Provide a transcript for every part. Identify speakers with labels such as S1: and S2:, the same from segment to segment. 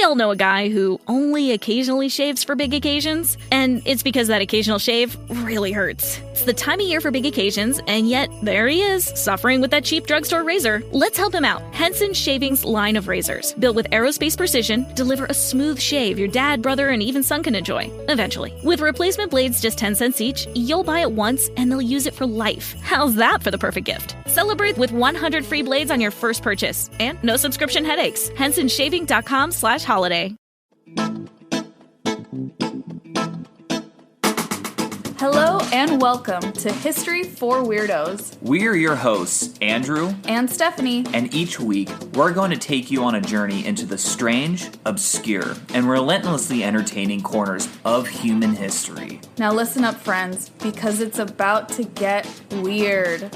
S1: all know a guy who only occasionally shaves for big occasions, and it's because that occasional shave really hurts. It's the time of year for big occasions, and yet there he is, suffering with that cheap drugstore razor. Let's help him out. Henson Shaving's line of razors, built with aerospace precision, deliver a smooth shave your dad, brother, and even son can enjoy, eventually. With replacement blades just 10 cents each, you'll buy it once, and they'll use it for life. How's that for the perfect gift? Celebrate with 100 free blades on your first purchase, and no subscription headaches. HensonShaving.com/holiday.
S2: Hello and welcome to History for Weirdos.
S3: We're your hosts, Andrew
S2: and Stephanie.
S3: And each week, we're going to take you on a journey into the strange, obscure, and relentlessly entertaining corners of human history.
S2: Now listen up, friends, because it's about to get weird.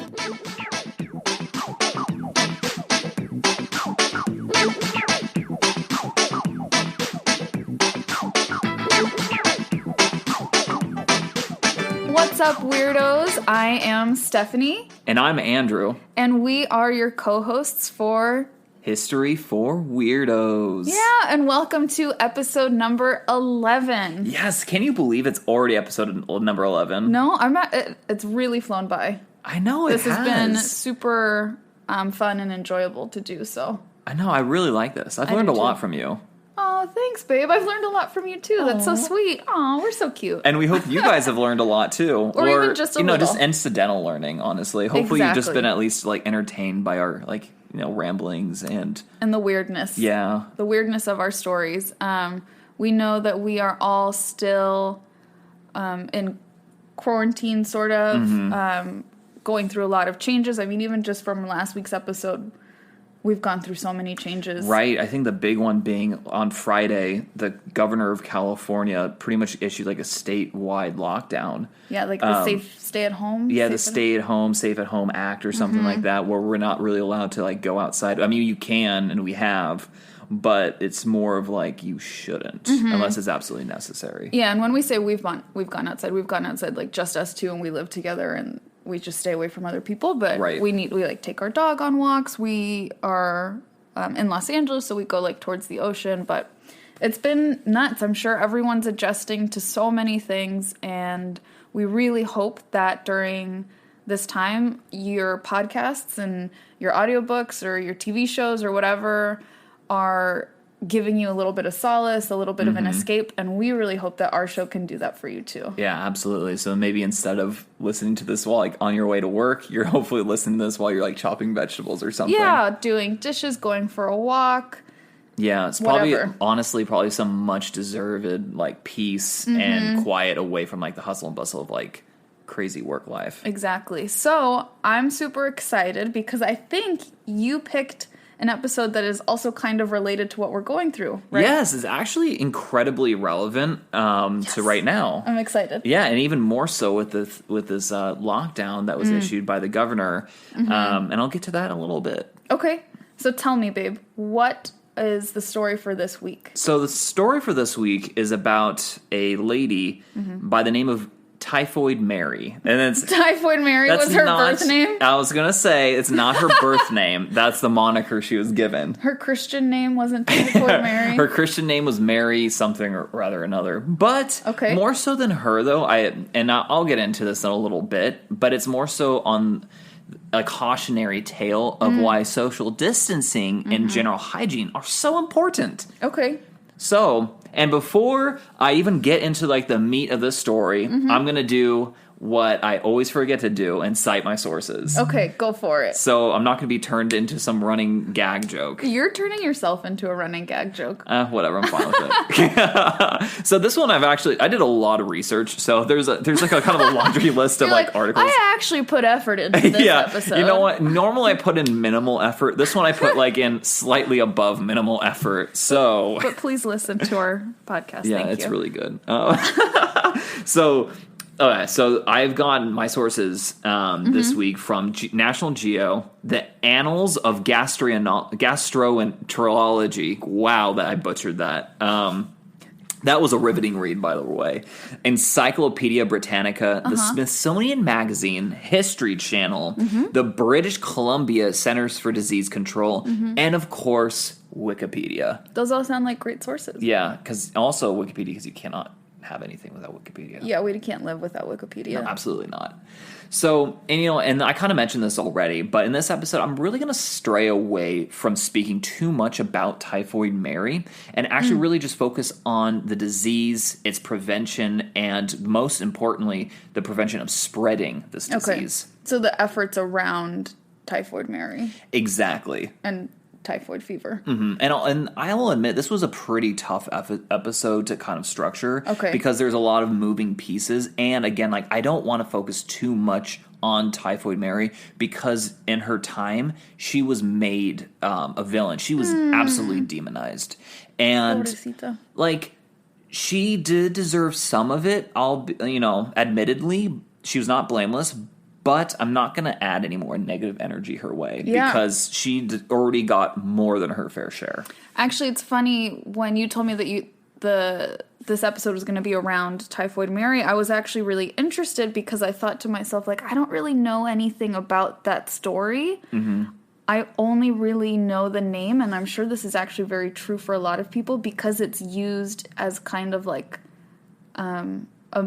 S2: What's up, weirdos? I am Stephanie.
S3: And I'm Andrew.
S2: And we are your co-hosts for
S3: History for Weirdos.
S2: Yeah, and welcome to episode number 11.
S3: Yes, can you believe it's already episode number 11?
S2: No, it's really flown by.
S3: I know
S2: This has been super fun and enjoyable to do, so.
S3: I know, I really like this. I've learned a lot from you.
S2: Oh, thanks, babe. I've learned a lot from you, too. That's so sweet. Oh, we're so cute.
S3: And we hope you guys have learned a lot, too.
S2: or even just a little.
S3: Just incidental learning, honestly. Hopefully you've just been at least, entertained by our, ramblings and
S2: the weirdness.
S3: Yeah.
S2: The weirdness of our stories. We know that we are all still in quarantine, sort of, going through a lot of changes. I mean, even just from last week's episode, we've gone through so many changes.
S3: Right. I think the big one being on Friday, the governor of California pretty much issued a statewide lockdown.
S2: Yeah, the safe stay at home.
S3: Yeah, the Stay at Home, Safe at Home Act or something like that, where we're not really allowed to go outside. I mean, you can, and we have, but it's more of you shouldn't unless it's absolutely necessary.
S2: Yeah, and when we say we've gone outside just us two, and we live together, and we just stay away from other people, but we take our dog on walks. We are in Los Angeles, so we go towards the ocean, but it's been nuts. I'm sure everyone's adjusting to so many things, and we really hope that during this time, your podcasts and your audiobooks or your TV shows or whatever are giving you a little bit of solace, a little bit of an escape, and we really hope that our show can do that for you too.
S3: Yeah, absolutely. So maybe instead of listening to this while on your way to work, you're hopefully listening to this while you're chopping vegetables or something.
S2: Yeah, doing dishes, going for a walk.
S3: Yeah, it's probably some much deserved peace and quiet away from the hustle and bustle of crazy work life.
S2: Exactly. So I'm super excited because I think you picked an episode that is also kind of related to what we're going through, right?
S3: Yes, it's actually incredibly relevant to right now.
S2: I'm excited.
S3: Yeah, and even more so with this lockdown that was issued by the governor. And I'll get to that in a little bit.
S2: Okay. So tell me, babe, what is the story for this week?
S3: So the story for this week is about a lady by the name of Typhoid Mary. And it's
S2: Typhoid Mary was her birth name?
S3: I was going to say, it's not her birth name. That's the moniker she was given.
S2: Her Christian name wasn't Typhoid Mary?
S3: Her Christian name was Mary something or rather another. But more so than her, though, I'll get into this in a little bit, but it's more so on a cautionary tale of why social distancing and general hygiene are so important.
S2: Okay.
S3: So, and before I even get into the meat of this story, I'm going to do what I always forget to do and cite my sources.
S2: Okay, go for it.
S3: So I'm not going to be turned into some running gag joke.
S2: You're turning yourself into a running gag joke.
S3: Whatever, I'm fine with it. So this one I did a lot of research. So there's a kind of a laundry list of articles.
S2: I actually put effort into this episode.
S3: You know what? Normally I put in minimal effort. This one I put in slightly above minimal effort. So,
S2: but please listen to our podcast.
S3: Yeah,
S2: Thank
S3: it's
S2: you.
S3: really good. So I've gotten my sources this week from National Geo, the Annals of Gastroenterology. Wow, that I butchered that. That was a riveting read, by the way. Encyclopedia Britannica, the Smithsonian Magazine, History Channel, the British Columbia Centers for Disease Control, and, of course, Wikipedia.
S2: Those all sound like great sources.
S3: Yeah, because also Wikipedia, because you cannot have anything without Wikipedia.
S2: Yeah, we can't live without Wikipedia.
S3: No, absolutely not. So, and I kind of mentioned this already, but in this episode, I'm really going to stray away from speaking too much about Typhoid Mary and actually really just focus on the disease, its prevention, and most importantly, the prevention of spreading this disease.
S2: Okay. So the efforts around Typhoid Mary.
S3: Exactly.
S2: And typhoid fever.
S3: Mm-hmm. And I'll admit, this was a pretty tough episode to kind of structure.
S2: Okay.
S3: Because there's a lot of moving pieces. And again, like, I don't want to focus too much on Typhoid Mary because in her time, she was made a villain. She was absolutely demonized. And,
S2: Pobrecita.
S3: like, she did deserve some of it. Admittedly, she was not blameless. But I'm not going to add any more negative energy her way because she already got more than her fair share.
S2: Actually, it's funny when you told me that this episode was going to be around Typhoid Mary. I was actually really interested because I thought to myself, like, I don't really know anything about that story. Mm-hmm. I only really know the name, and I'm sure this is actually very true for a lot of people because it's used as kind of like a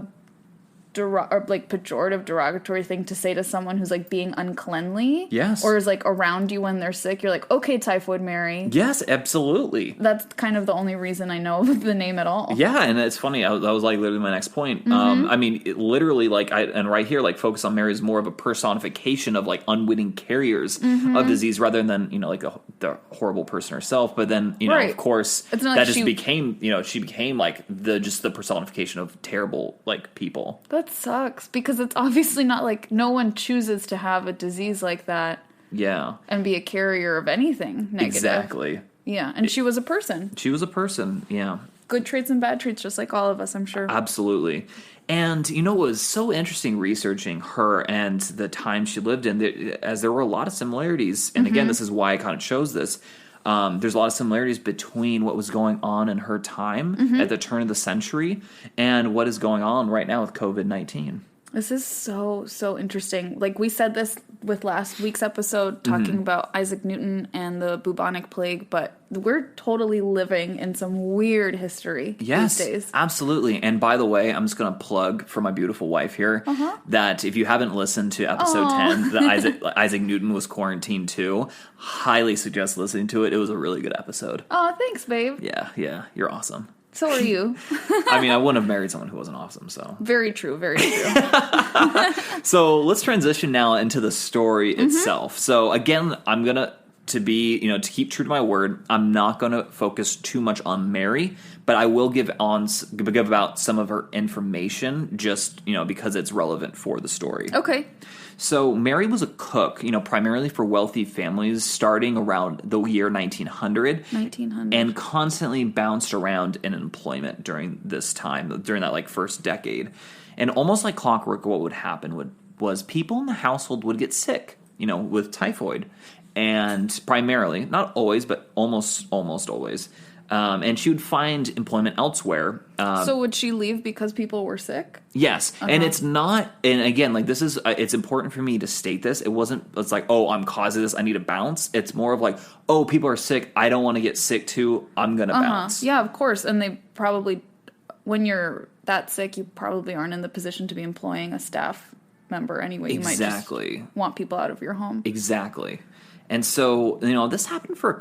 S2: pejorative, derogatory thing to say to someone who's like being uncleanly.
S3: Yes.
S2: Or is like around you when they're sick. You're like, okay, Typhoid Mary.
S3: Yes, absolutely.
S2: That's kind of the only reason I know the name at all.
S3: Yeah, and it's funny. That was like literally my next point. I mean, it literally, like, and right here, like, focus on Mary is more of a personification of like unwitting carriers of disease rather than like the horrible person herself. But then of course, it's not that just became she became like the personification of terrible like people.
S2: That sucks because it's obviously not like no one chooses to have a disease like that.
S3: Yeah.
S2: And be a carrier of anything negative.
S3: Exactly.
S2: Yeah, and she was a person.
S3: She was a person, yeah.
S2: Good traits and bad traits, just like all of us, I'm sure.
S3: Absolutely. And what was so interesting researching her and the time she lived in, as there were a lot of similarities, and again, this is why I kind of chose this. There's a lot of similarities between what was going on in her time at the turn of the century and what is going on right now with COVID-19.
S2: This is so interesting. Like we said this with last week's episode, talking about Isaac Newton and the bubonic plague, but we're totally living in some weird history these days.
S3: Absolutely. And by the way, I'm just going to plug for my beautiful wife here that if you haven't listened to episode 10, that Isaac Newton was quarantined too, highly suggest listening to it. It was a really good episode.
S2: Oh, thanks, babe.
S3: Yeah. You're awesome.
S2: So are you.
S3: I mean, I wouldn't have married someone who wasn't awesome, so.
S2: Very true, very true.
S3: So let's transition now into the story itself. So again, I'm going to keep true to my word, I'm not going to focus too much on Mary, but I will give about some of her information just, because it's relevant for the story.
S2: Okay.
S3: So Mary was a cook, primarily for wealthy families starting around the year 1900. And constantly bounced around in employment during this time, during that like first decade. And almost like clockwork, what would happen was people in the household would get sick, with typhoid. And primarily, not always, but almost always. And she would find employment elsewhere.
S2: So would she leave because people were sick?
S3: Yes. And it's not, and again, like this is, it's important for me to state this. It's like, oh, I'm causing this, I need to bounce. It's more of like, oh, people are sick, I don't want to get sick too, I'm going to bounce.
S2: Yeah, of course. And they probably, when you're that sick, you probably aren't in the position to be employing a staff member anyway. You might just want people out of your home.
S3: Exactly. And so, this happened for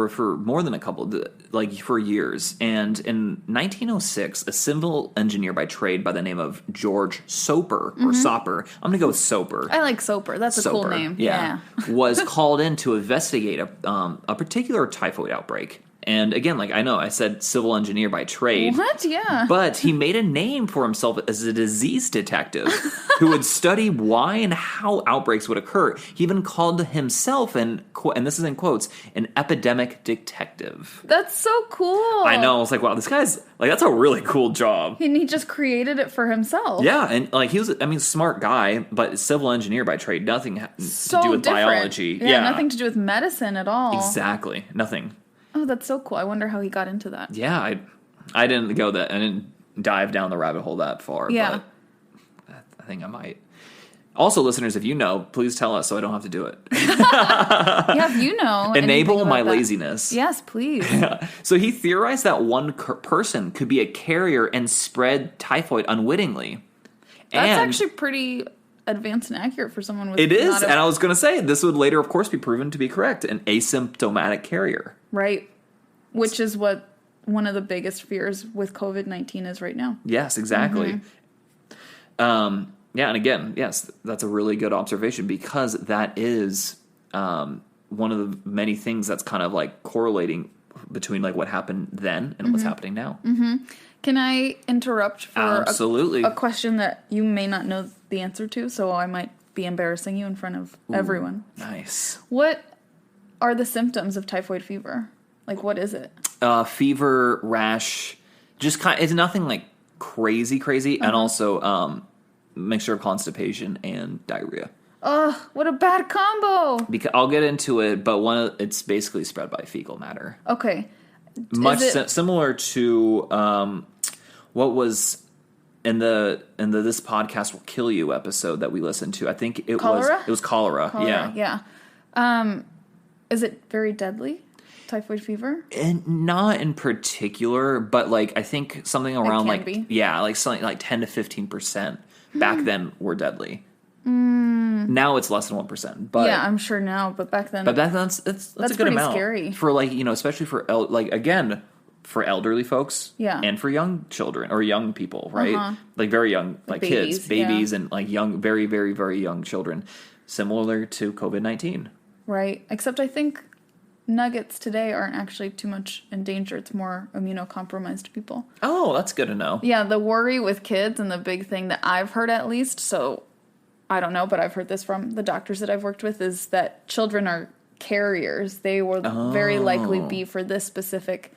S3: for more than a couple, like for years. And in 1906, a civil engineer by trade by the name of George Soper, or Soper, I'm going to go with Soper.
S2: I like Soper. That's a cool name.
S3: Yeah. Was called in to investigate a particular typhoid outbreak. And again, like I know, I said civil engineer by trade.
S2: What? Yeah.
S3: But he made a name for himself as a disease detective who would study why and how outbreaks would occur. He even called himself, and this is in quotes, an epidemic detective.
S2: That's so cool.
S3: I know. I was like, wow, this guy's, like, that's a really cool job.
S2: And he just created it for himself.
S3: Yeah, and like he was, smart guy, but civil engineer by trade, nothing to do with biology.
S2: Yeah, nothing to do with medicine at all.
S3: Exactly. Nothing.
S2: Oh, that's so cool. I wonder how he got into that.
S3: Yeah, I didn't go that. I didn't dive down the rabbit hole that far.
S2: Yeah.
S3: But I think I might. Also, listeners, if you know, please tell us so I don't have to do it.
S2: Yeah, if you know.
S3: Enable my laziness.
S2: Yes, please.
S3: So he theorized that one person could be a carrier and spread typhoid unwittingly.
S2: That's actually pretty advanced and accurate for someone with...
S3: It is, and I was going to say, this would later, of course, be proven to be correct. An asymptomatic carrier.
S2: Right. Which is what one of the biggest fears with COVID-19 is right now.
S3: Yes, exactly. Yeah, and again, yes, that's a really good observation because that is one of the many things that's kind of like correlating between like what happened then and what's happening now.
S2: Can I interrupt for
S3: Absolutely.
S2: a question that you may not know the answer to, so I might be embarrassing you in front of everyone?
S3: Nice.
S2: What are the symptoms of typhoid fever? Like, what is it?
S3: Fever, rash, just it's nothing like crazy, and also mixture of constipation and diarrhea.
S2: Ugh, what a bad combo!
S3: Because I'll get into it, but it's basically spread by fecal matter.
S2: Okay.
S3: Much similar to what was in the This Podcast Will Kill You episode that we listened to. I think it was cholera.
S2: Yeah. Is it very deadly? Typhoid fever?
S3: And not in particular, but like I think something around something like 10 to 15% back then were deadly. Now it's less than 1%. But
S2: yeah, I'm sure now, but back then,
S3: that's a good amount.
S2: Scary
S3: for like especially for for elderly folks, and for young children or young people, right? Like very young, like babies, and like young, very very very young children, similar to COVID-19,
S2: right? Except I think nuggets today aren't actually too much in danger. It's more immunocompromised people.
S3: Oh, that's good to know.
S2: Yeah, the worry with kids and the big thing that I've heard at least, so I don't know, but I've heard this from the doctors that I've worked with, is that children are carriers. They will very likely be for this specific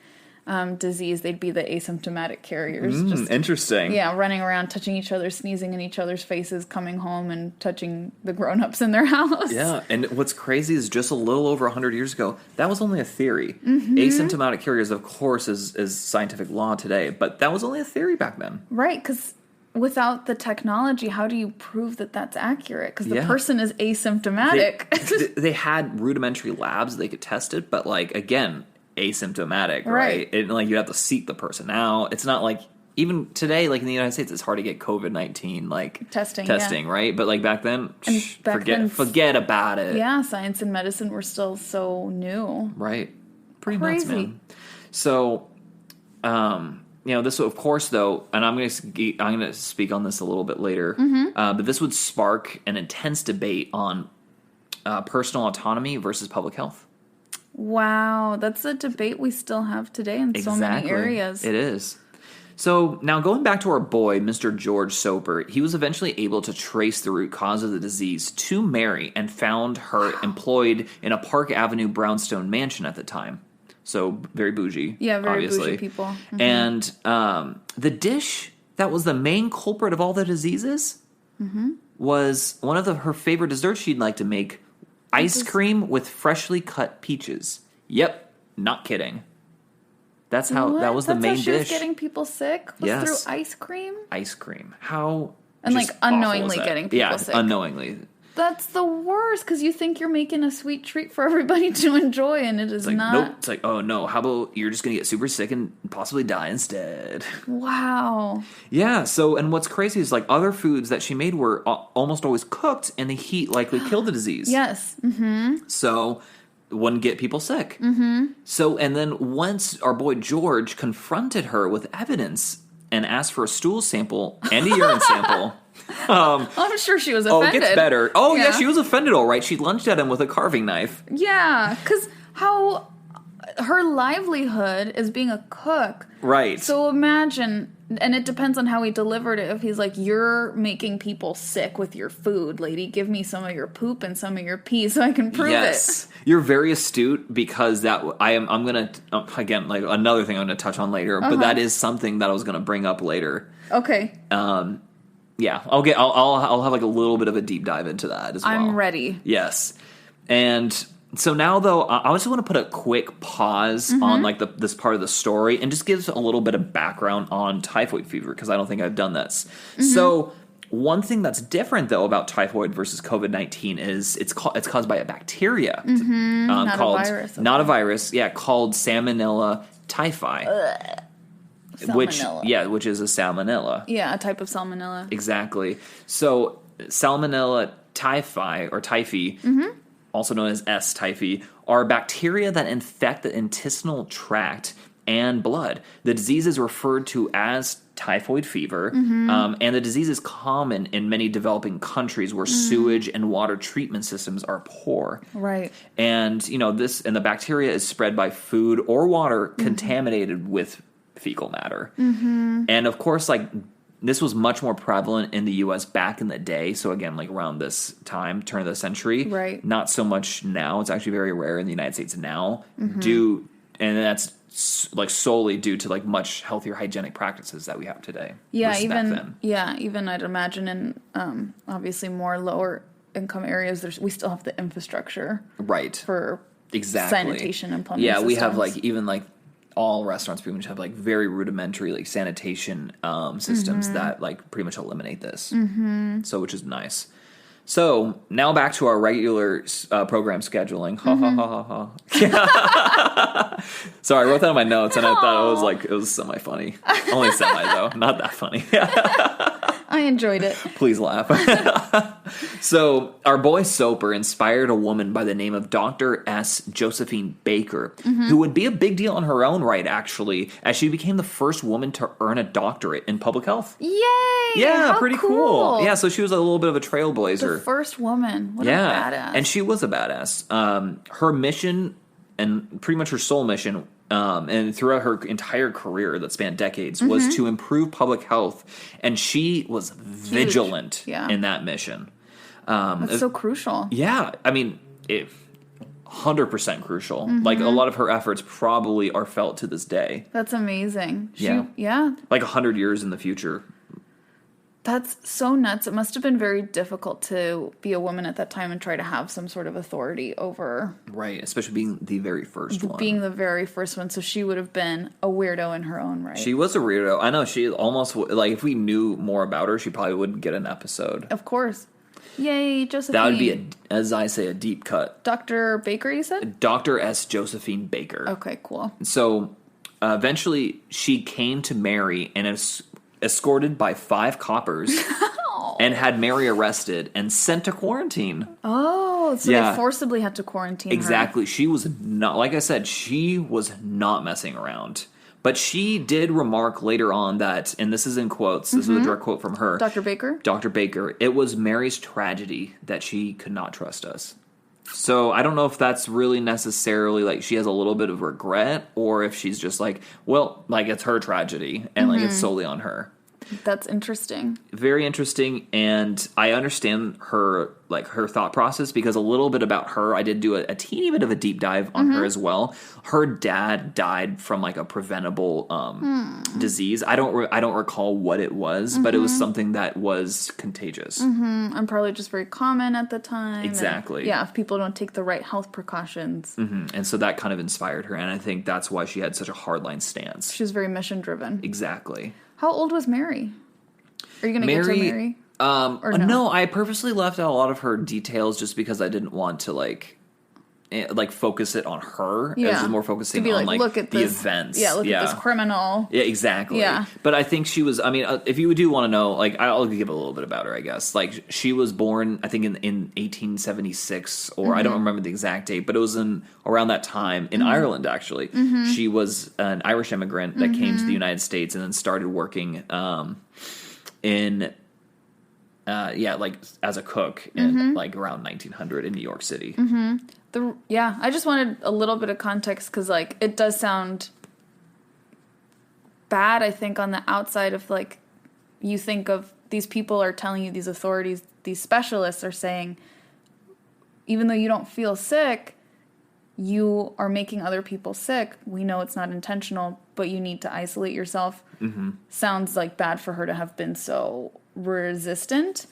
S2: disease. They'd be the asymptomatic carriers.
S3: Interesting.
S2: Yeah, running around, touching each other, sneezing in each other's faces, coming home and touching the grown-ups in their house.
S3: Yeah, and what's crazy is just a little over 100 years ago, that was only a theory. Asymptomatic carriers, of course, is scientific law today, but that was only a theory back then.
S2: Right, because without the technology, how do you prove that that's accurate? Because the person is asymptomatic.
S3: They had rudimentary labs they could test it, but like again, asymptomatic, right? And like you have to seek the person out. It's not like even today, like in the United States, it's hard to get COVID-19 like testing, right? But like back then, forget about it.
S2: Yeah, science and medicine were still so new,
S3: right? Pretty nuts, man. So, this, of course, though, and I'm going to speak on this a little bit later, but this would spark an intense debate on personal autonomy versus public health.
S2: Wow, that's a debate we still have today in so many areas.
S3: It is. So now going back to our boy, Mr. George Soper, he was eventually able to trace the root cause of the disease to Mary and found her employed in a Park Avenue brownstone mansion at the time. So very bougie.
S2: Yeah, very bougie people.
S3: And the dish that was the main culprit of all the diseases was one of her favorite desserts she'd like to make, ice cream with freshly cut peaches. Yep, not kidding. That was the main dish.
S2: She was getting people sick? Through ice cream?
S3: Ice cream. How
S2: and like unknowingly getting people sick.
S3: Yeah, unknowingly.
S2: That's the worst, because you think you're making a sweet treat for everybody to enjoy, and it is not.
S3: Nope. It's like, oh no, how about you're just going to get super sick and possibly die instead?
S2: Wow.
S3: Yeah, so, and what's crazy is like other foods that she made were almost always cooked, and the heat likely killed the disease.
S2: Yes.
S3: So, wouldn't get people sick. So, and then once our boy George confronted her with evidence and asked for a stool sample and a urine sample...
S2: I'm sure she was offended.
S3: Oh, it gets better. Oh, yeah, she was offended, all right. She lunged at him with a carving knife.
S2: Yeah, because how her livelihood is being a cook.
S3: Right.
S2: So imagine, and it depends on how he delivered it. If he's like, you're making people sick with your food, lady. Give me some of your poop and some of your pee so I can prove it. You're
S3: very astute, because I'm going to, again, like another thing I'm going to touch on later, but that is something that I was going to bring up later.
S2: Okay.
S3: Yeah, I'll have like a little bit of a deep dive into that as well.
S2: I'm ready.
S3: Yes. And So now, though, I just want to put a quick pause on like this part of the story and just give a little bit of background on typhoid fever, because I don't think I've done this. So one thing that's different, though, about typhoid versus COVID-19 is it's caused by a bacteria
S2: not
S3: called
S2: a virus. Okay.
S3: not a virus, called Salmonella typhi.
S2: Salmonella.
S3: Which is a salmonella.
S2: Yeah, a type of salmonella.
S3: Exactly. So Salmonella typhi or typhi, also known as S. typhi, are bacteria that infect the intestinal tract and blood. The disease is referred to as typhoid fever, and the disease is common in many developing countries where sewage and water treatment systems are poor.
S2: Right.
S3: And the bacteria is spread by food or water contaminated with fecal matter. And of course, like, this was much more prevalent in the U.S. back in the day. So again, like around this time, turn of the century.
S2: Right.
S3: Not so much now. It's actually very rare in the United States now. And that's like solely due to like much healthier hygienic practices that we have today.
S2: Yeah, even I'd imagine in obviously more lower income areas, we still have the infrastructure.
S3: Right.
S2: For sanitation and plumbing.
S3: Yeah,
S2: systems.
S3: we have like even like all restaurants pretty much have like very rudimentary like sanitation systems that like pretty much eliminate this. So which is nice. So now back to our regular program scheduling. Sorry, I wrote that in my notes and I thought it was semi funny. Only semi though, not that funny.
S2: I enjoyed it.
S3: Please laugh. So our boy Soper inspired a woman by the name of Dr. S. Josephine Baker, who would be a big deal in her own right, actually, as she became the first woman to earn a doctorate in public health.
S2: Yay!
S3: Yeah,
S2: How
S3: pretty cool. Yeah, so she was a little bit of a trailblazer.
S2: The first woman. What a badass.
S3: And she was a badass. Her mission, and pretty much her sole mission, and throughout her entire career that spanned decades, was to improve public health. And she was vigilant in that mission.
S2: That's so crucial.
S3: Yeah. I mean, 100% crucial. Like, a lot of her efforts probably are felt to this day.
S2: That's amazing.
S3: Yeah. Like 100 years in the future.
S2: That's so nuts. It must have been very difficult to be a woman at that time and try to have some sort of authority over...
S3: Right, especially being the very first one.
S2: Being the very first one, so she would have been a weirdo in her own right.
S3: She was a weirdo. I know, she almost... Like, if we knew more about her, she probably would get an episode.
S2: Of course. Yay, Josephine.
S3: That would be, as I say, a deep cut.
S2: Dr. Baker, you said?
S3: Dr. S. Josephine Baker.
S2: Okay, cool.
S3: So, eventually, she came to Mary and is escorted by 5 coppers and had Mary arrested and sent to quarantine.
S2: Oh, so they forcibly had to quarantine
S3: her. She was not, like I said, she was not messing around. But she did remark later on that, and this is in quotes, this is a direct quote from her.
S2: Dr. Baker?
S3: Dr. Baker, it was Mary's tragedy that she could not trust us. So I don't know if that's really necessarily like she has a little bit of regret, or if she's just like, well, like it's her tragedy and like it's solely on her.
S2: That's interesting.
S3: Very interesting, and I understand her thought process, because a little bit about her, I did do a teeny bit of a deep dive on her as well. Her dad died from like a preventable disease. I don't recall what it was, but it was something that was contagious.
S2: And probably just very common at the time.
S3: Exactly.
S2: And, if people don't take the right health precautions.
S3: And so that kind of inspired her, and I think that's why she had such a hardline stance.
S2: She was very mission driven.
S3: Exactly.
S2: How old was Mary? Are you going to get to Mary?
S3: Or no, I purposely left out a lot of her details just because I didn't want to like focus it on her. Yeah. It was just more focusing on look at the events.
S2: Yeah, look at this criminal.
S3: Yeah, exactly.
S2: Yeah.
S3: But I think she was, I mean, if you do want to know, like, I'll give a little bit about her, I guess. Like, she was born, I think, in 1876, or I don't remember the exact date, but it was around that time in Ireland, actually. She was an Irish immigrant that came to the United States and then started working as a cook in like around 1900 in New York City.
S2: I just wanted a little bit of context, because like it does sound bad, I think, on the outside of like, you think of these people are telling you, these authorities, these specialists are saying, even though you don't feel sick, you are making other people sick. We know it's not intentional, but you need to isolate yourself. Sounds like bad for her to have been so resistant.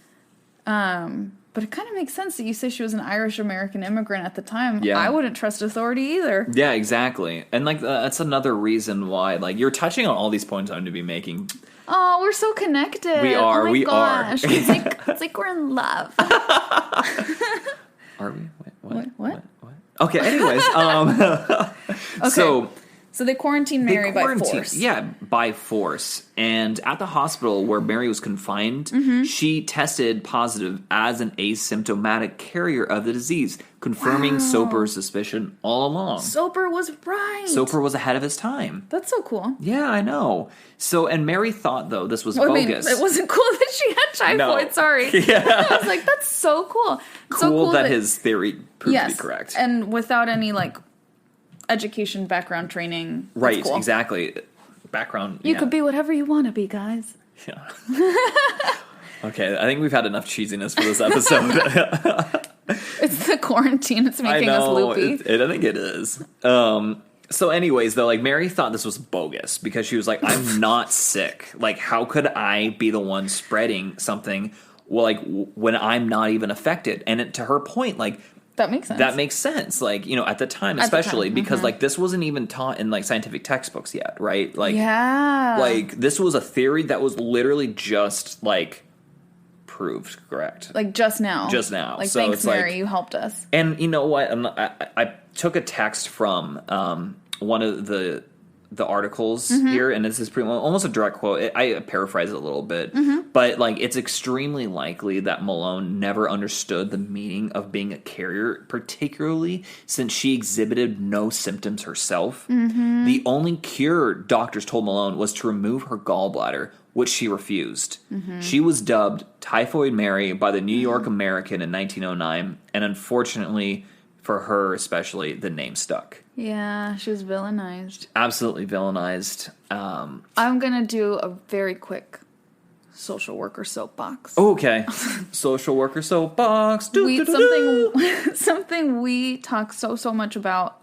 S2: But But it kind of makes sense that you say she was an Irish-American immigrant at the time.
S3: Yeah.
S2: I wouldn't trust authority either.
S3: Yeah, exactly. And, like, that's another reason why, like, you're touching on all these points I'm going to be making.
S2: Oh, we're so connected.
S3: We are.
S2: Oh my gosh.
S3: Are.
S2: It's like we're in love.
S3: Are we? Wait,
S2: what?
S3: Okay, anyways.
S2: Okay. So they quarantined Mary by force.
S3: Yeah, by force. And at the hospital where Mary was confined, she tested positive as an asymptomatic carrier of the disease, confirming Soper's suspicion all along.
S2: Soper was right.
S3: Soper was ahead of his time.
S2: That's so cool.
S3: Yeah, I know. So, and Mary thought, though, this was bogus.
S2: It wasn't cool that she had typhoid,
S3: No.
S2: sorry.
S3: Yeah.
S2: I was like, that's so cool.
S3: So cool that his theory proved to be correct.
S2: And without any, like, education, background, training.
S3: Right,
S2: cool.
S3: Exactly. Background.
S2: You could be whatever you want to be, guys.
S3: Yeah. Okay, I think we've had enough cheesiness for this episode.
S2: It's the quarantine. It's making us loopy.
S3: I think it is. So anyways, though, like, Mary thought this was bogus because she was like, I'm not sick. Like, how could I be the one spreading something, well, like, when I'm not even affected? And to her point, like,
S2: that makes sense.
S3: That makes sense. Like, you know, at the time, especially because, like, this wasn't even taught in, like, scientific textbooks yet, right? Like, like, this was a theory that was literally just, like, proved correct.
S2: Like, just now.
S3: Just now.
S2: Like,
S3: so
S2: thanks,
S3: it's
S2: Mary,
S3: like,
S2: you helped us.
S3: And you know what? I took a text from one of the articles here, and this is pretty almost a direct quote. I paraphrase it a little bit, but, like, it's extremely likely that Malone never understood the meaning of being a carrier, particularly since she exhibited no symptoms herself. The only cure doctors told Malone was to remove her gallbladder, which she refused. She was dubbed Typhoid Mary by the New York American in 1909, and unfortunately for her especially, the name stuck.
S2: Yeah, she was villainized.
S3: Absolutely villainized.
S2: I'm going to do a very quick social worker soapbox.
S3: Okay. Social worker soapbox.
S2: Something we talk so much about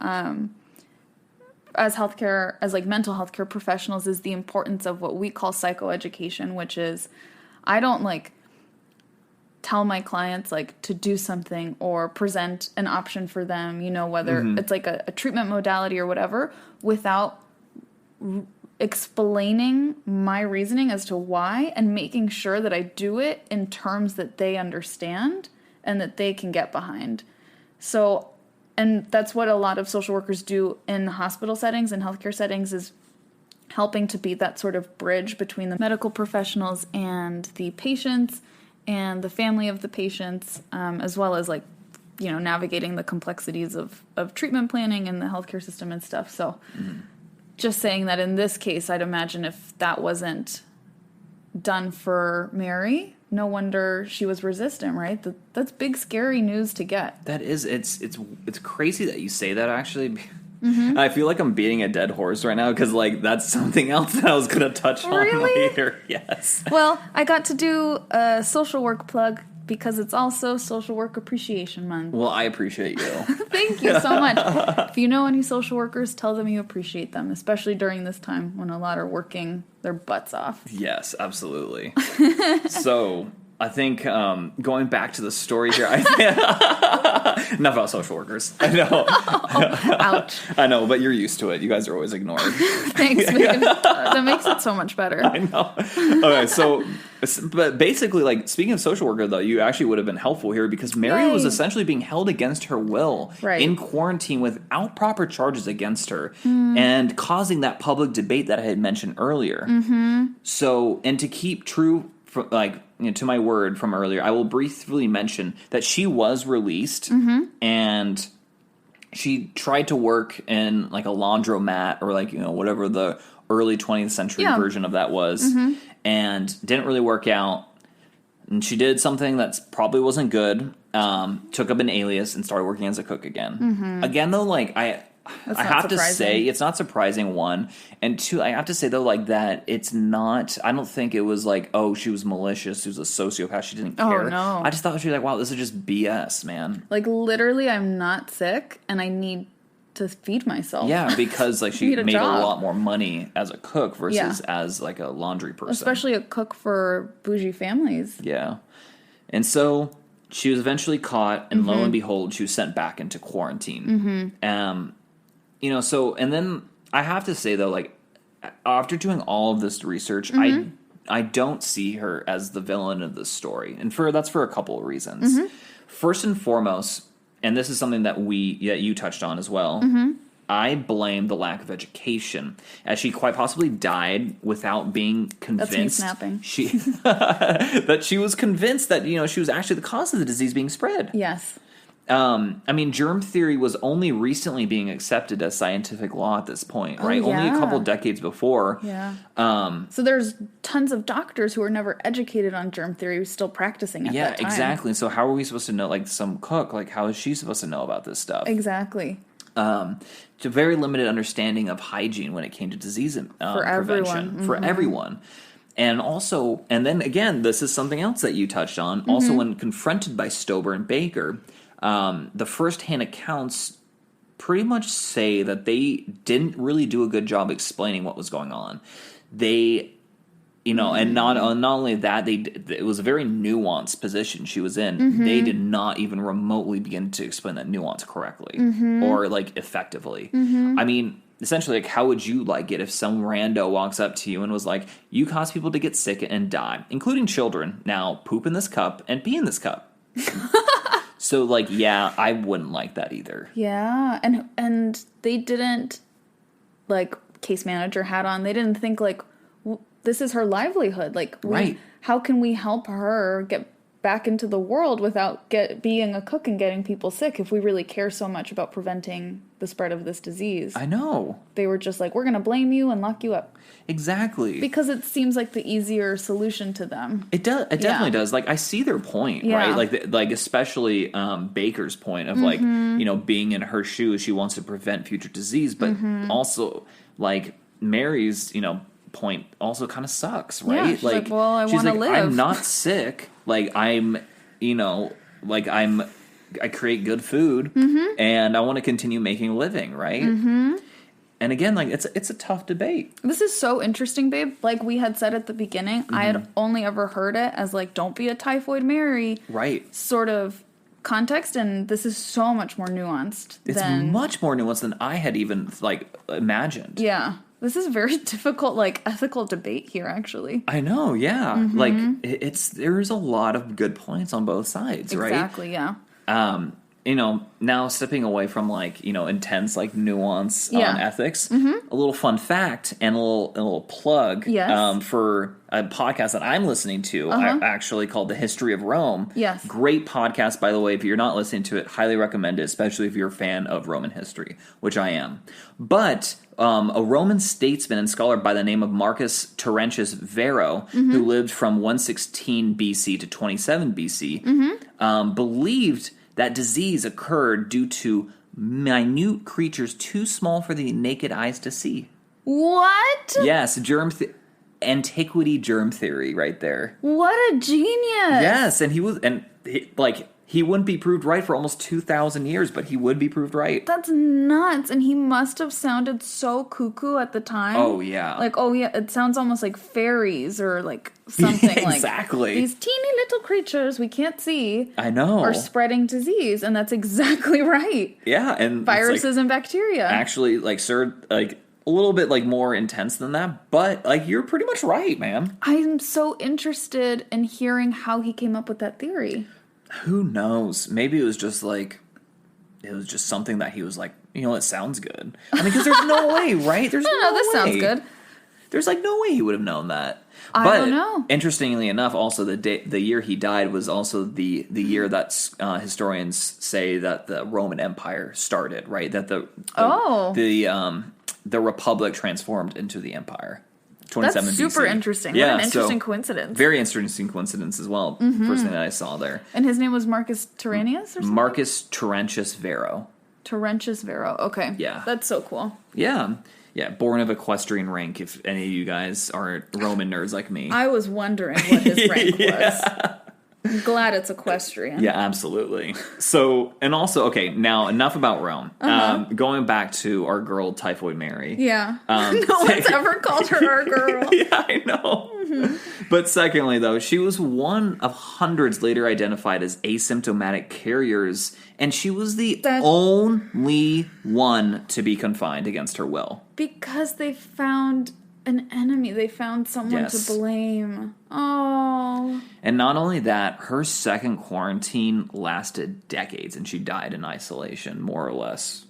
S2: as healthcare, as, like, mental health care professionals, is the importance of what we call psychoeducation, which is, I don't, like, tell my clients, like, to do something or present an option for them, you know, whether it's like a treatment modality or whatever, without explaining my reasoning as to why and making sure that I do it in terms that they understand and that they can get behind. So, and that's what a lot of social workers do in hospital settings and healthcare settings, is helping to be that sort of bridge between the medical professionals and the patients and the family of the patients, as well as, like, you know, navigating the complexities of treatment planning in the healthcare system and stuff. So just saying that in this case, I'd imagine if that wasn't done for Mary, no wonder she was resistant, right? That's big, scary news to get.
S3: That is, it's crazy that you say that, actually. I feel like I'm beating a dead horse right now because, like, that's something else that I was going to touch on later. Yes.
S2: Well, I got to do a social work plug because it's also Social Work Appreciation Month.
S3: Well, I appreciate you.
S2: Thank you so much. If you know any social workers, tell them you appreciate them, especially during this time when a lot are working their butts off.
S3: Yes, absolutely. So, I think going back to the story here, enough about social workers. I know.
S2: Ouch.
S3: I know, but you're used to it. You guys are always ignored.
S2: Thanks, babe. That makes it so much better.
S3: I know. Okay, so, but basically, like, speaking of social worker, though, you actually would have been helpful here because Mary was essentially being held against her will in quarantine without proper charges against her and causing that public debate that I had mentioned earlier. So, and to keep true, like, you know, to my word from earlier, I will briefly mention that she was released and she tried to work in, like, a laundromat or, like, you know, whatever the early 20th century version of that was, and didn't really work out. And she did something that's probably wasn't good, took up an alias and started working as a cook again. Again, though, like, I have to say, it's not surprising, one. And two, I have to say, though, like, that it's not, I don't think it was like, oh, she was malicious, she was a sociopath, she didn't care.
S2: Oh, no.
S3: I just thought she was like, wow, this is just BS, man.
S2: Like, literally, I'm not sick, and I need to feed myself.
S3: Yeah, because, like, she made a lot more money as a cook versus as, like, a laundry person.
S2: Especially a cook for bougie families.
S3: Yeah. And so, she was eventually caught, and lo and behold, she was sent back into quarantine. So, and then I have to say, though, like, after doing all of this research, I don't see her as the villain of the story. And that's for a couple of reasons. First and foremost, and this is something that you touched on as well, I blame the lack of education, as she quite possibly died without being convinced.
S2: That's me snapping.
S3: That she was convinced that, she was actually the cause of the disease being spread.
S2: Yes.
S3: Germ theory was only recently being accepted as scientific law at this point, right?
S2: Yeah.
S3: Only a couple decades before.
S2: Yeah. So there's tons of doctors who were never educated on germ theory still practicing at that time.
S3: Yeah, exactly. So how are we supposed to know, like some cook, like how is she supposed to know about this stuff?
S2: Exactly.
S3: It's a very limited understanding of hygiene when it came to disease prevention. For everyone. And also, and then again, this is something else that you touched on. Also, when confronted by Stober and Baker, the first-hand accounts pretty much say that they didn't really do a good job explaining what was going on. They, and not only that, it was a very nuanced position she was in. They did not even remotely begin to explain that nuance correctly or like effectively. I mean, essentially, like, how would you like it if some rando walks up to you and was like, "You cause people to get sick and die, including children. Now poop in this cup and pee in this cup." So, like, yeah, I wouldn't like that either.
S2: Yeah, and they didn't, like, case manager hat on. They didn't think, like, this is her livelihood. Like, how can we help her get back into the world without being a cook and getting people sick if we really care so much about preventing the spread of this disease?
S3: I know.
S2: They were just like, we're going to blame you and lock you up.
S3: Exactly.
S2: Because it seems like the easier solution to them.
S3: It does. It definitely does. Like, I see their point, right? Like especially Baker's point of like, being in her shoes, she wants to prevent future disease, but also like Mary's, point also kind of sucks, right?
S2: Yeah, she's like, well, I want to live.
S3: I'm not sick. Like I create good food and I want to continue making a living, right? And again, like it's a tough debate.
S2: This is so interesting, babe. Like we had said at the beginning, I had only ever heard it as like, don't be a Typhoid Mary.
S3: Right.
S2: Sort of context, and this is so much more nuanced.
S3: It's much more nuanced than I had even like imagined.
S2: Yeah. This is a very difficult, like, ethical debate here, actually.
S3: I know, yeah. Like, there's a lot of good points on both sides, right?
S2: Exactly, yeah.
S3: Now stepping away from, like, intense, like, nuance on ethics, a little fun fact and a little plug for a podcast that I'm listening to, actually called The History of Rome.
S2: Yes.
S3: Great podcast, by the way. If you're not listening to it, highly recommend it, especially if you're a fan of Roman history, which I am. But a Roman statesman and scholar by the name of Marcus Terentius Varro, who lived from 116 BC to 27 BC, believed that disease occurred due to minute creatures too small for the naked eyes to see.
S2: What?
S3: Yes, antiquity germ theory right there.
S2: What a genius!
S3: Yes, and he wouldn't be proved right for almost 2,000 years, but he would be proved right.
S2: That's nuts. And he must have sounded so cuckoo at the time.
S3: Oh, yeah.
S2: Like, oh, yeah, it sounds almost like fairies or like something
S3: exactly.
S2: Like these teeny little creatures we can't see.
S3: I know.
S2: Are spreading disease, and that's exactly right.
S3: Yeah, and
S2: viruses and bacteria.
S3: Actually, like, sir, like, a little bit, like, more intense than that, but, like, you're pretty much right, man.
S2: I'm so interested in hearing how he came up with that theory.
S3: Who knows? Maybe it was just something that he was like, it sounds good. I mean, because there's no way, right? There's no
S2: this
S3: way.
S2: Sounds good.
S3: There's like no way he would have known that.
S2: I don't know.
S3: Interestingly enough, also the year he died was also the year that historians say that the Roman Empire started, right? That the Republic transformed into the Empire.
S2: That's super interesting. Yeah, what an interesting coincidence.
S3: Very interesting coincidence as well. First thing that I saw there.
S2: And his name was Marcus Terentius or something?
S3: Marcus Terentius Varro.
S2: Terentius Varro. Okay.
S3: Yeah.
S2: That's so cool.
S3: Yeah. Yeah, born of equestrian rank, if any of you guys are Roman nerds like me.
S2: I was wondering what his rank was. I'm glad it's equestrian.
S3: Yeah, absolutely. So, and also, okay, now enough about Rome. Going back to our girl, Typhoid Mary.
S2: Yeah. No one's ever called her our girl.
S3: Yeah, I know. But secondly, though, she was one of hundreds later identified as asymptomatic carriers, and she was the only one to be confined against her will.
S2: Because they found an enemy. They found someone to blame. Oh.
S3: And not only that, her second quarantine lasted decades, and she died in isolation, more or less.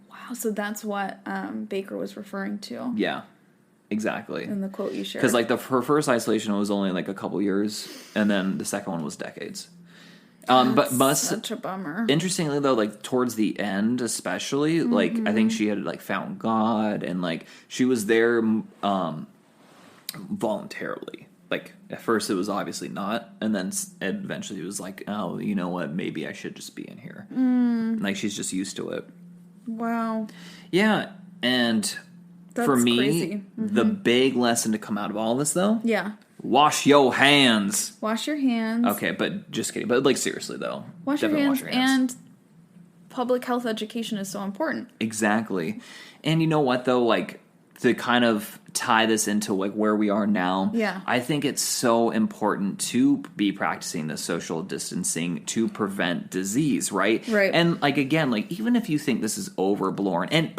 S2: Wow, so that's what Baker was referring to.
S3: Yeah. Exactly.
S2: In the quote you shared.
S3: Because, like, her first isolation was only, like, a couple years, and then the second one was decades. But
S2: such a bummer.
S3: Interestingly, though, like, towards the end, especially, like, I think she had, like, found God, and, like, she was there voluntarily. Like, at first it was obviously not, and then eventually it was like, oh, you know what, maybe I should just be in here. Like, she's just used to it.
S2: Wow.
S3: Yeah, and...
S2: That's
S3: for me,
S2: crazy.
S3: The big lesson to come out of all this, though, wash your hands.
S2: Wash your hands.
S3: Okay, but just kidding. But, like, seriously, though.
S2: Wash your hands. And public health education is so important.
S3: Exactly. And you know what, though? Like, to kind of tie this into, like, where we are now, I think it's so important to be practicing the social distancing to prevent disease, right?
S2: Right.
S3: And, like, again, like, even if you think this is overblown, and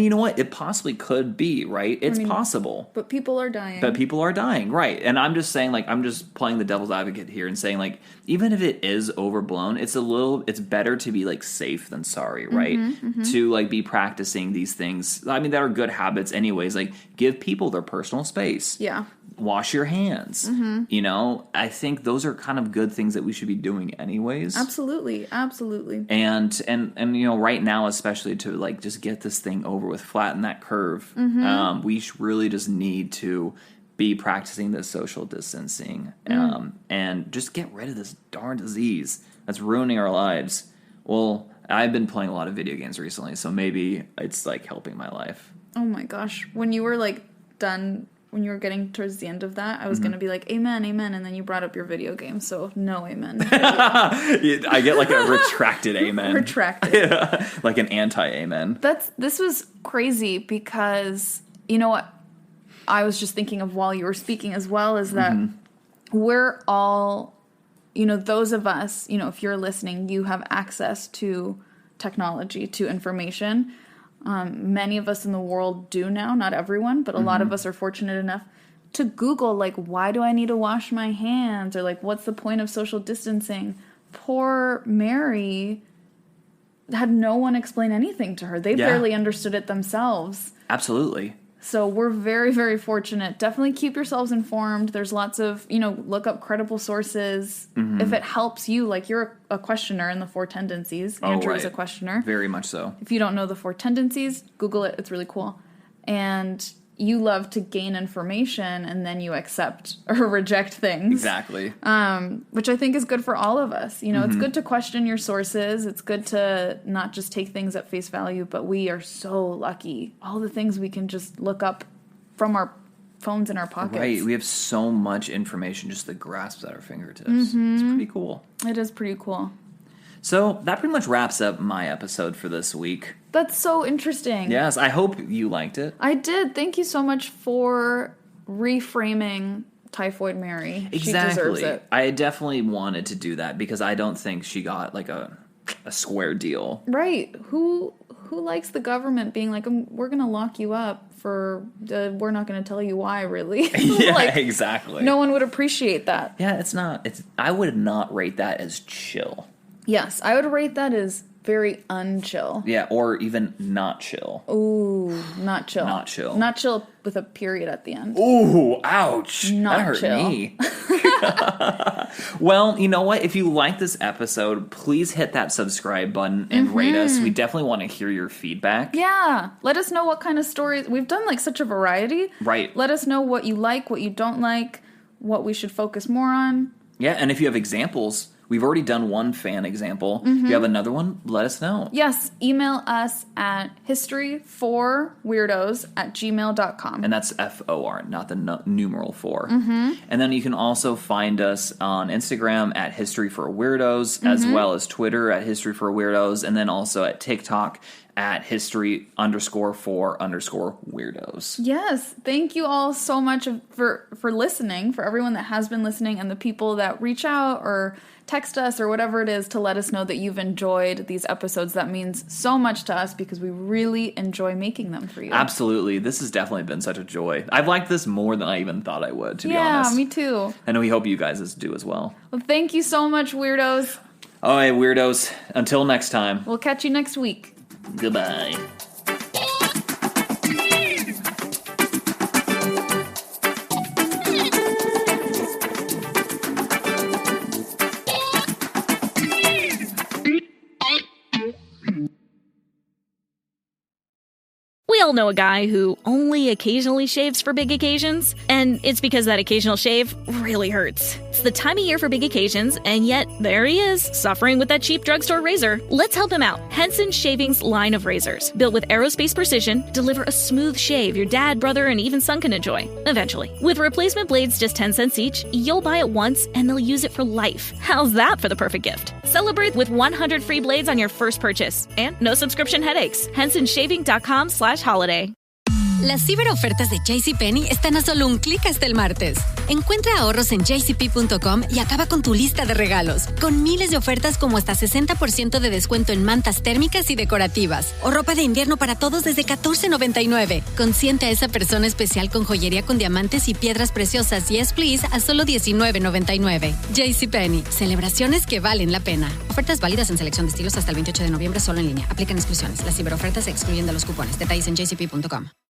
S3: you know what? It possibly could be, right? It's possible.
S2: But people are dying.
S3: Right. And I'm just saying, like, I'm just playing the devil's advocate here and saying, like, even if it is overblown, it's better to be, like, safe than sorry, right? To, like, be practicing these things. I mean, that are good habits anyways. Like, give people their personal space.
S2: Yeah.
S3: Wash your hands. You know, I think those are kind of good things that we should be doing anyways.
S2: Absolutely.
S3: And you know, right now, especially to, like, just get this thing over with, flatten that curve, we really just need to be practicing this social distancing and just get rid of this darn disease that's ruining our lives. Well, I've been playing a lot of video games recently, so maybe it's, like, helping my life.
S2: Oh my gosh. When you were, like, done, when you were getting towards the end of that, I was going to be like, amen, and then you brought up your video game, so no amen.
S3: I get, like, a retracted amen.
S2: Retracted.
S3: Like an anti-amen.
S2: This was crazy because, you know what, I was just thinking of while you were speaking as well, is that we're all, you know, those of us, you know, if you're listening, you have access to technology, to information. Many of us in the world do now, not everyone, but a lot of us are fortunate enough to Google, like, why do I need to wash my hands? Or, like, what's the point of social distancing? Poor Mary had no one explain anything to her. They barely understood it themselves.
S3: Absolutely.
S2: So we're very, very fortunate. Definitely keep yourselves informed. There's lots of, you know, look up credible sources. If it helps you, like, you're a questioner in the 4 tendencies. Andrew is a questioner.
S3: Very much so.
S2: If you don't know the 4 tendencies, Google it. It's really cool. And you love to gain information and then you accept or reject things.
S3: Exactly.
S2: Which I think is good for all of us. You know, it's good to question your sources. It's good to not just take things at face value, but we are so lucky. All the things we can just look up from our phones in our pockets.
S3: Right. We have so much information just that grasps at our fingertips. It's pretty cool.
S2: It is pretty cool.
S3: So that pretty much wraps up my episode for this week.
S2: That's so interesting.
S3: Yes, I hope you liked it.
S2: I did. Thank you so much for reframing Typhoid Mary.
S3: Exactly.
S2: She deserves it.
S3: I definitely wanted to do that because I don't think she got, like, a square deal.
S2: Right. Who likes the government being like, we're going to lock you up for, we're not going to tell you why, really.
S3: Yeah,
S2: like,
S3: exactly.
S2: No one would appreciate that.
S3: Yeah, I would not rate that as chill.
S2: Yes, I would rate that as very unchill.
S3: Yeah, or even not chill.
S2: Ooh, not chill.
S3: Not chill.
S2: Not chill with a period at the end.
S3: Ooh, ouch.
S2: Not
S3: that hurt
S2: chill.
S3: me. Well, you know what? If you like this episode, please hit that subscribe button and rate us. We definitely want to hear your feedback.
S2: Yeah. Let us know what kind of stories. We've done, like, such a variety.
S3: Right.
S2: Let us know what you like, what you don't like, what we should focus more on.
S3: Yeah, and if you have examples, We've already done one fan example. If you have another one, let us know.
S2: Yes, email us at historyforweirdos@gmail.com.
S3: And that's FOR, not the numeral 4. And then you can also find us on Instagram at History for Weirdos, as well as Twitter at History for Weirdos, and then also at TikTok at history_for_weirdos.
S2: Yes. Thank you all so much for listening, for everyone that has been listening, and the people that reach out or text us or whatever it is to let us know that you've enjoyed these episodes. That means so much to us because we really enjoy making them for you.
S3: Absolutely. This has definitely been such a joy. I've liked this more than I even thought I would, to be honest.
S2: Yeah, me too.
S3: And we hope you guys do as well.
S2: Well, thank you so much, weirdos.
S3: All right, weirdos. Until next time.
S2: We'll catch you next week.
S3: Goodbye.
S1: We all know a guy who only occasionally shaves for big occasions, and it's because that occasional shave really hurts. It's the time of year for big occasions, and yet there he is, suffering with that cheap drugstore razor. Let's help him out. Henson Shaving's line of razors, built with aerospace precision, deliver a smooth shave your dad, brother, and even son can enjoy, eventually. With replacement blades just 10 cents each, you'll buy it once, and they'll use it for life. How's that for the perfect gift? Celebrate with 100 free blades on your first purchase, and no subscription headaches. HensonShaving.com/holiday.
S4: Las ciberofertas de JCPenney están a solo un clic hasta el martes. Encuentra ahorros en jcp.com y acaba con tu lista de regalos, con miles de ofertas como hasta 60% de descuento en mantas térmicas y decorativas, o ropa de invierno para todos desde $14.99. Consiente a esa persona especial con joyería con diamantes y piedras preciosas Yes Please a solo $19.99. JCPenney, celebraciones que valen la pena. Ofertas válidas en selección de estilos hasta el 28 de noviembre, solo en línea. Aplican exclusiones. Las ciberofertas se excluyen de los cupones. Detalles en jcp.com.